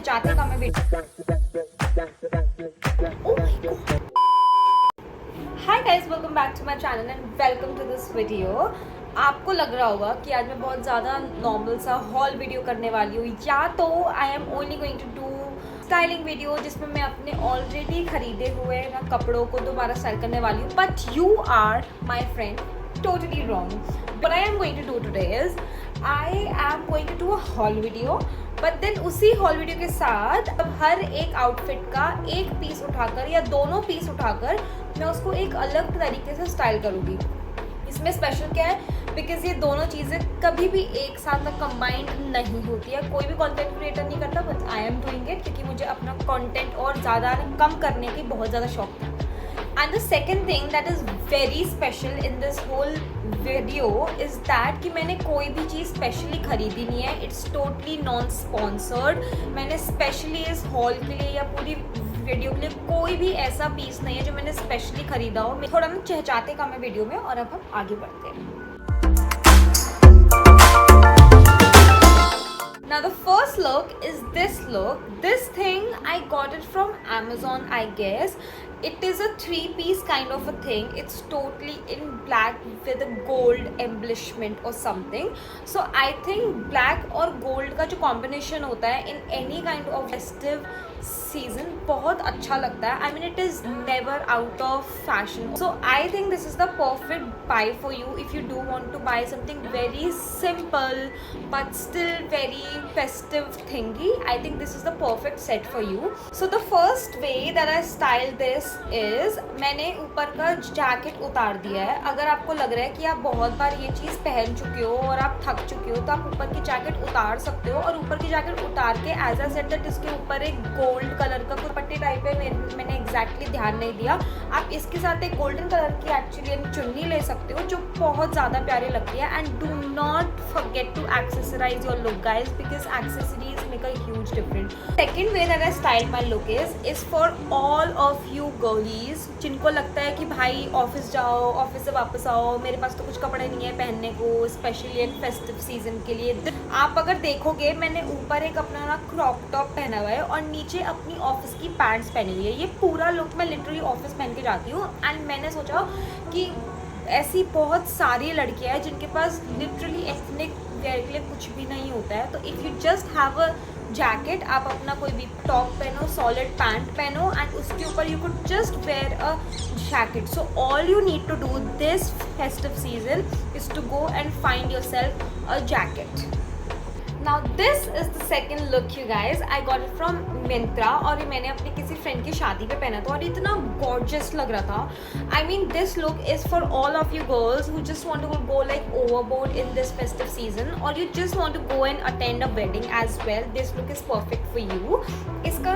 चाहते का मैं hi guys, welcome back to my channel and welcome to this video. आपको लग रहा होगा कि आज मैं बहुत ज़्यादा नॉर्मल सा हॉल वीडियो करने वाली हूँ, या तो I am only going to do styling video जिसमें मैं अपने ऑलरेडी खरीदे हुए ना कपड़ों को दोबारा स्टाइल करने वाली हूँ। But you are my friend totally wrong. What I am going to do today is I am going to do a haul video, but then उसी haul video के साथ अब हर एक आउटफिट का एक पीस उठाकर या दोनों पीस उठाकर मैं उसको एक अलग तरीके से स्टाइल करूँगी। इसमें स्पेशल क्या है, बिकॉज ये दोनों चीज़ें कभी भी एक साथ तक कंबाइंड नहीं होती है। कोई भी कंटेंट क्रिएटर नहीं करता, but I am doing it क्योंकि मुझे अपना कंटेंट और ज़्यादा कम करने की बहुत ज़्यादा शौक था। And the second thing that is very special in this whole video is that कि मैंने कोई भी चीज़ स्पेशली खरीदी नहीं है। It's totally non-sponsored. मैंने स्पेशली इस हॉल के लिए या पूरी वीडियो के लिए कोई भी ऐसा पीस नहीं है जो मैंने स्पेशली खरीदा हो। मैं थोड़ा ना चहचाते का मैं वीडियो में, और अब हम आगे बढ़ते हैं। Now the first look is this look. This thing I got it from Amazon, I guess. It is a three-piece kind of a thing. It's totally in black with a gold embellishment or something. So I think black और gold का जो combination होता है in any kind of festive season बहुत अच्छा लगता है. I mean, it is never out of fashion. So I think this is the perfect buy for you if you do want to buy something very simple but still very festive thingy. I think this is the perfect set for you. So the first way that I styled this is मैंने ऊपर का jacket उतार दिया है। अगर आपको लग रहा है कि आप बहुत बार ये चीज़ पहन चुके हो और आप थक चुके हो, तो आप ऊपर की जैकेट उतार सकते हो। और ऊपर की जैकेट उतार के एज अ सेट दैट इसके ऊपर एक गोल्ड कलर का कुछ पट्टी टाइप है, मैंने एग्जैक्टली ध्यान नहीं दिया। आप इसके साथ एक गोल्डन कलर की एक्चुअली चुन्नी ले सकते हो जो बहुत ज़्यादा प्यारी लगती है। And do not forget to accessorise your look guys, because accessories make a huge difference. Second way that I style my look is for all of you girlies जिनको लगता है कि भाई ऑफिस जाओ, ऑफिस से वापस आओ, मेरे पास तो कुछ कपड़े नहीं है पहनने को स्पेशली इन फेस्टिव सीजन के लिए। आप अगर देखोगे मैंने ऊपर एक अपना ना क्रॉप टॉप पहना हुआ है और नीचे अपनी ऑफिस की पैंट्स पहनी हुई है। ये पूरा लुक मैं लिटरली ऑफिस पहन के जाती हूँ। एंड मैंने सोचा कि ऐसी बहुत सारी लड़कियां हैं जिनके पास लिटरली एथनिक वेयर के लिए कुछ भी नहीं होता है। तो if you just have a jacket, आप अपना कोई भी टॉप पहनो, सॉलिड पैंट पहनो, एंड उसके ऊपर you could just wear a jacket. So all you need to do this festive season is to go and find yourself a jacket. Now this is the second look you guys. I got it from Myntra और ये मैंने अपनी किसी friend की शादी पे पहना था और इतना gorgeous लग रहा था। I mean this look is for all of you girls who just want to go like overboard in this festive season, or you just want to go and attend a wedding as well. This look is perfect for you. इसका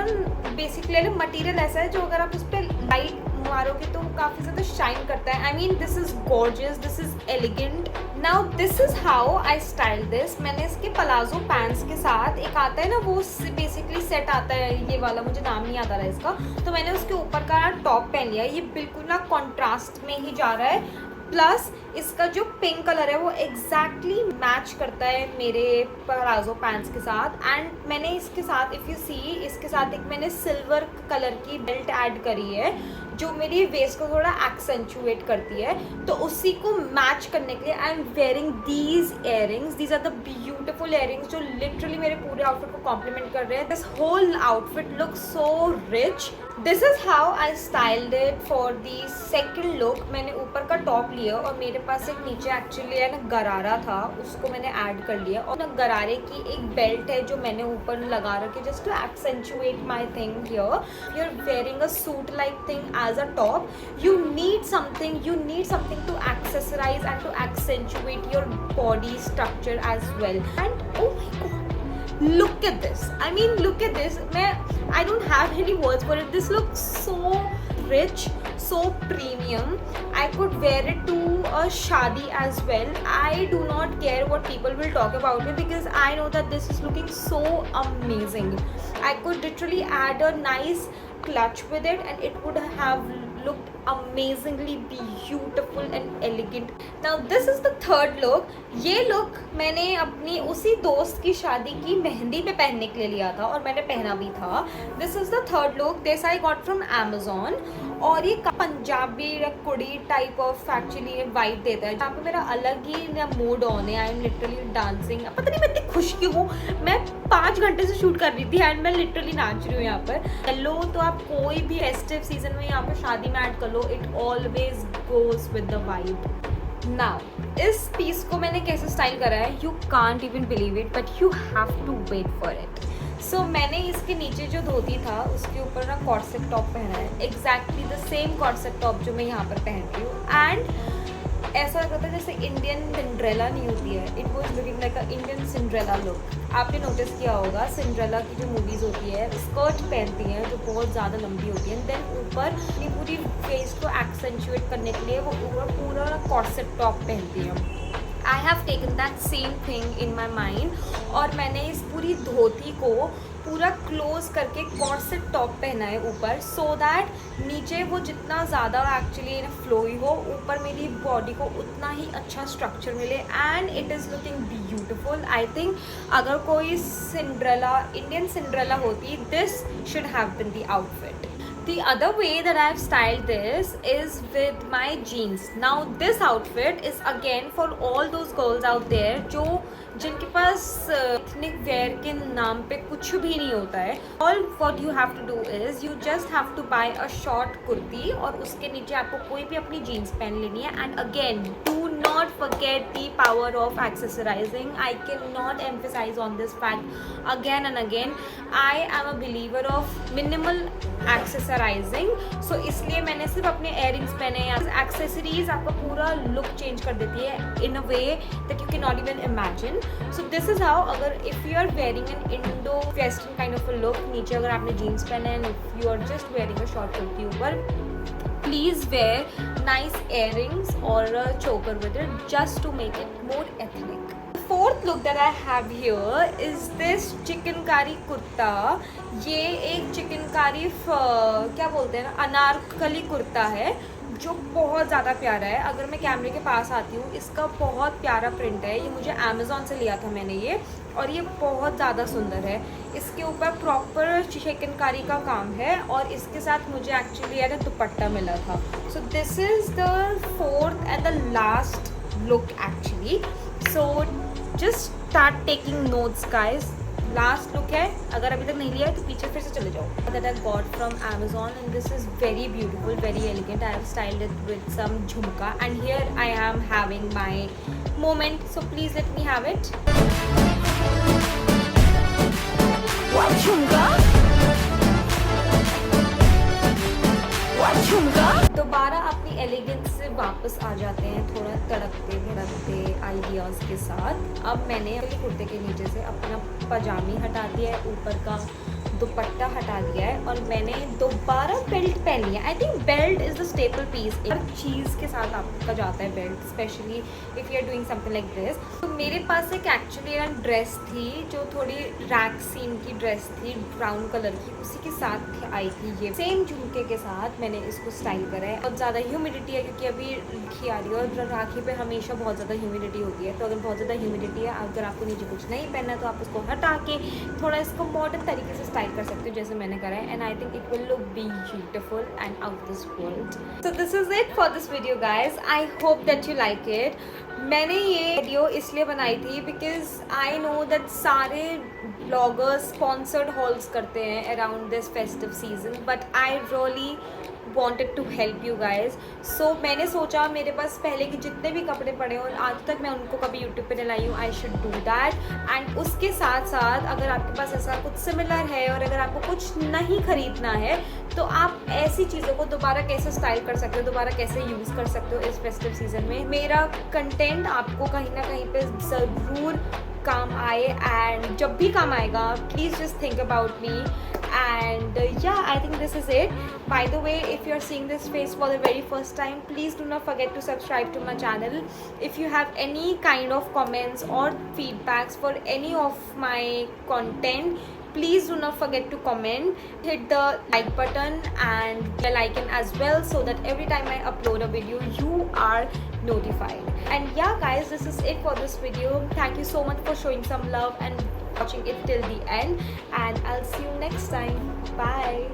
basically material ऐसा है जो अगर आप उस पर light मारोगे तो काफ़ी ज़्यादा शाइन करता है। I mean this is gorgeous, this is elegant. Now this is how I styled this. मैंने इसके पलाजो पैंट्स के साथ एक आता है ना, वो बेसिकली सेट आता है ये वाला, मुझे नाम नहीं आता रहा इसका, तो मैंने उसके ऊपर का टॉप पहन लिया। ये बिल्कुल ना कॉन्ट्रास्ट में ही जा रहा है, प्लस इसका जो पिंक कलर है वो एग्जैक्टली मैच करता है मेरे पलाजो पैंट्स के साथ। एंड मैंने इसके साथ इफ़ यू सी, इसके साथ एक मैंने सिल्वर कलर की बेल्ट ऐड करी है जो मेरी वेस्ट को थोड़ा एक्सेंचुएट करती है। तो उसी को मैच करने के लिए I am wearing these earrings. These are the beautiful earrings जो लिटरली मेरे पूरे आउटफिट को कॉम्प्लीमेंट कर रहे हैं। This whole outfit look so rich. This is how I styled it for the second look. मैंने ऊपर का टॉप लिया और मेरे पास एक नीचे एक्चुअली है ना गरारा था, उसको मैंने ऐड कर लिया। और ना गरारे की एक बेल्ट है जो मैंने ऊपर लगा रखी है just to accentuate my thing here. You are wearing a suit like thing as a top, you need something to accessorize and to accentuate your body structure as well. And oh my god, look at this. I mean look at this. I don't have any words for it. This looks so rich, so premium. I could wear it to a shadi as well. I do not care what people will talk about it because I know that this is looking so amazing. I could literally add a nice clutch with it and it would have looked amazingly beautiful and elegant. Now this is the third look. ये look मैंने अपनी उसी दोस्त की शादी की मेहंदी पे पहनने के लिए लिया था और मैंने पहना भी था. This is the third look. This I got from Amazon. और ये पंजाबी या कुड़ी टाइप ऑफ एक्चुअली वाइब देता है. जहाँ पे मेरा अलग ही मूड ऑन है. I am literally dancing. पता नहीं मैं इतनी खुश क्यों हूँ. मैं 5 घंटे से शूट कर रही थी एंड मैं लिटरली नाच रही हूँ यहाँ पर. येलो तो आप कोई भी फेस्टिव सीजन में यहाँ पर शादी में ऐड कर लो. It always goes with the vibe. Now इस पीस को मैंने कैसे स्टाइल करा है, you can't even believe it, but you have to wait for it. So मैंने इसके नीचे जो धोती था उसके ऊपर ना कॉर्सेट टॉप पहना है. Exactly the same corset top जो मैं यहाँ पर पहन रही हूँ. एंड ऐसा लगता था जैसे इंडियन सिंड्रेला नहीं होती है. It was looking like a Indian Cinderella look. आपने नोटिस किया होगा सिंड्रेला की जो मूवीज़ होती है स्कर्ट पहनती हैं जो बहुत ज़्यादा लंबी होती है. देन ऊपर अपनी पूरी फेस को एक्सेंचुएट करने के लिए वो ऊपर पूरा कॉर्सेट टॉप पहनती है. I have taken that same thing in my mind. और मैंने इस पूरी धोती को पूरा क्लोज करके कॉर्सेट टॉप पहना है ऊपर, सो दैट नीचे वो जितना ज़्यादा एक्चुअली फ्लोई हो, ऊपर मेरी बॉडी को उतना ही अच्छा स्ट्रक्चर मिले. And it is looking beautiful. I think अगर कोई सिंड्रेला इंडियन सिंड्रेला होती, this should have been the outfit. The other way that I've styled this is with my jeans. Now this outfit is again for all those girls out there जिनके पास ethnic wear के नाम पे कुछ भी नहीं होता है. All what you have to do is you just have to buy a short kurti और उसके नीचे आपको कोई भी अपनी jeans पहन लेनी है. And again, do not forget the power of accessorizing. I cannot emphasize on this fact again and again. I am a believer of minimal accessorizing. So इसलिए मैंने सिर्फ अपने earrings पहने हैं. Accessories आपका पूरा look change कर देती है in a way that you cannot even imagine. So this is how, अगर if you are wearing an Indo-Western kind of a look, नीचे अगर आपने jeans पहने हैं, if you are just wearing a short kurti ऊपर, please wear nice earrings or a choker with it just to make it more ethnic. The fourth look that I have here is this chikankari kurta. ये एक चिकनकारी क्या बोलते हैं ना, अनारकली कुर्ता है जो बहुत ज़्यादा प्यारा है. अगर मैं कैमरे के पास आती हूँ, इसका बहुत प्यारा प्रिंट है. ये मुझे अमेज़ॉन से लिया था मैंने ये, और ये बहुत ज़्यादा सुंदर है. इसके ऊपर प्रॉपर चिकनकारी का काम है और इसके साथ मुझे एक्चुअली यार दुपट्टा मिला था. So this is the fourth and the last look actually. So just start taking notes guys. Last look है, अगर अभी तक नहीं लिया है तो पीछे फिर से चले जाओ. That I got from Amazon and this is very beautiful, very elegant. I have styled it with some झुमका and here I am having my moment, so please let me have it. What झुमका? What झुमका? दोबारा अपनी elegance से वापस आ जाते हैं थोड़ा तड़कते भड़कते आइडियाज़ के साथ. अब मैंने अपने कुर्ते के नीचे से अपना पजामी हटा दिया है, ऊपर का दुपट्टा हटा दिया है और मैंने दोबारा बेल्ट पहन लिया. I think belt is the staple piece. हर चीज़ के साथ आपका जाता है belt, especially if you are doing something like this. तो मेरे पास एक एक्चुअली ड्रेस थी जो थोड़ी रैक सीन की ड्रेस थी, ब्राउन कलर की, उसी के साथ आई थी. ये सेम झुमके के साथ मैंने इसको स्टाइल करा है. बहुत ज़्यादा ह्यूमिडिटी है क्योंकि अभी राखी आ रही है और राखी पे हमेशा बहुत ज़्यादा ह्यूमिडिटी होती है. तो अगर बहुत ज़्यादा ह्यूमिडिटी है, अगर आपको नीचे कुछ नहीं पहनना है तो आप उसको हटा के थोड़ा इसको मॉडर्न तरीके से स्टाइल कर सकते हो जैसे मैंने करा है. And I think it will look beautiful and out this world. So this is it for this video guys. I hope that you like it. मैंने ये वीडियो इसलिए बनाई थी बिकॉज आई नो दैट सारे ब्लॉगर्स स्पॉन्सर्ड हॉल्स करते हैं around this festive season, but I really wanted to help you guys. So मैंने सोचा मेरे पास पहले के जितने भी कपड़े पड़े और आज तक मैं उनको कभी YouTube पे नहीं लाई हूँ, I should do that. And उसके साथ साथ अगर आपके पास ऐसा कुछ सिमिलर है और अगर आपको कुछ नहीं खरीदना है तो आप ऐसी चीज़ों को दोबारा कैसे स्टाइल कर सकते हो, दोबारा कैसे यूज़ कर सकते हो इस फेस्टिव सीजन में. मेरा कंटेंट आपको कहीं ना कहीं पे ज़रूर काम आए एंड जब भी काम आएगा please just think about me. And yeah, I think this is it. By the way, if you are seeing this face for the very first time, please do not forget to subscribe to my channel. If you have any kind of comments or feedbacks for any of my content, Please do not forget to comment, hit the like button and bell icon as well, so that every time I upload a video you are notified. And yeah guys, this is it for this video. Thank you so much for showing some love and watching it till the end, and I'll see you next time. Bye.